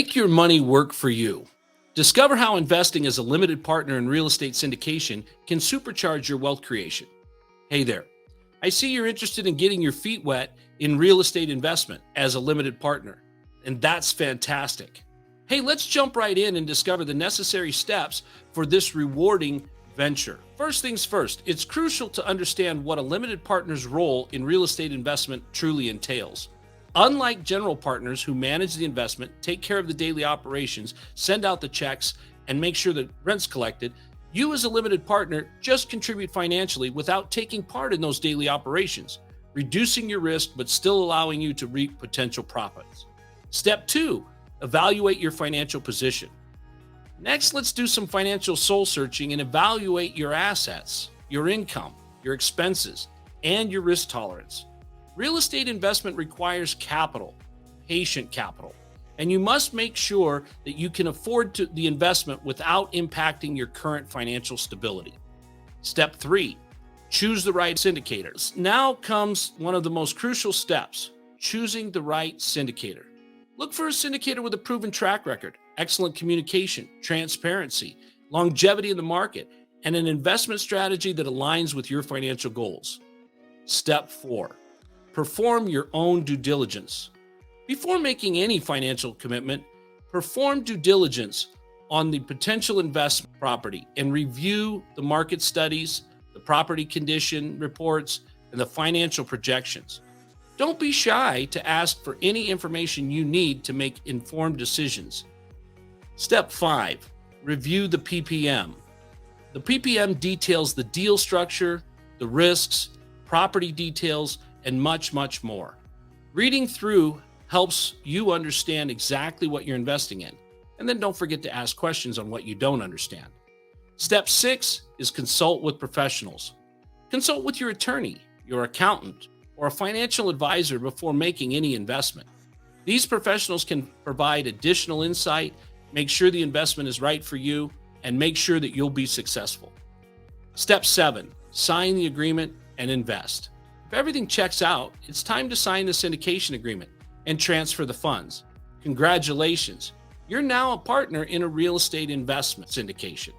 Make your money work for you. Discover how investing as a limited partner in real estate syndication can supercharge your wealth creation. Hey there. I see you're interested in getting your feet wet in real estate investment as a limited partner, and that's fantastic. Hey, let's jump right in and discover the necessary steps for this rewarding venture. First things first, it's crucial to understand what a limited partner's role in real estate investment truly entails. Unlike general partners who manage the investment, take care of the daily operations, send out the checks, and make sure that rent's collected, you as a limited partner just contribute financially without taking part in those daily operations, reducing your risk but still allowing you to reap potential profits. Step 2, evaluate your financial position. Next, let's do some financial soul searching and evaluate your assets, your income, your expenses, and your risk tolerance. Real estate investment requires capital, patient capital, and you must make sure that you can afford the investment without impacting your current financial stability. Step 3, choose the right syndicator. Now comes one of the most crucial steps, choosing the right syndicator. Look for a syndicator with a proven track record, excellent communication, transparency, longevity in the market, and an investment strategy that aligns with your financial goals. Step 4, perform your own due diligence. Before making any financial commitment, perform due diligence on the potential investment property and review the market studies, the property condition reports, and the financial projections. Don't be shy to ask for any information you need to make informed decisions. Step 5, review the PPM. The PPM details the deal structure, the risks, property details, and much, much more. Reading through helps you understand exactly what you're investing in. And then don't forget to ask questions on what you don't understand. Step 6 is consult with professionals. Consult with your attorney, your accountant, or a financial advisor before making any investment. These professionals can provide additional insight, make sure the investment is right for you, and make sure that you'll be successful. Step 7, sign the agreement and invest. If everything checks out, it's time to sign the syndication agreement and transfer the funds. Congratulations, you're now a partner in a real estate investment syndication.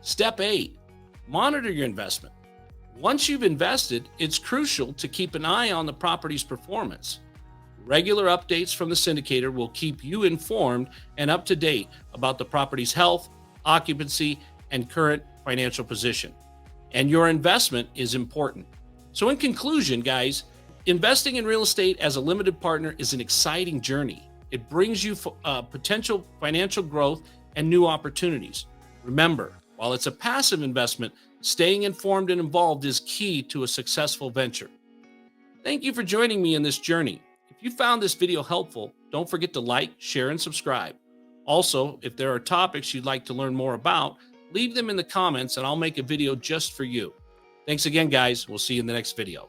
Step 8, monitor your investment. Once you've invested, it's crucial to keep an eye on the property's performance. Regular updates from the syndicator will keep you informed and up to date about the property's health, occupancy, and current financial position. And your investment is important. So in conclusion, guys, investing in real estate as a limited partner is an exciting journey. It brings you potential financial growth and new opportunities. Remember, while it's a passive investment, staying informed and involved is key to a successful venture. Thank you for joining me in this journey. If you found this video helpful, don't forget to like, share, and subscribe. Also, if there are topics you'd like to learn more about, leave them in the comments and I'll make a video just for you. Thanks again, guys. We'll see you in the next video.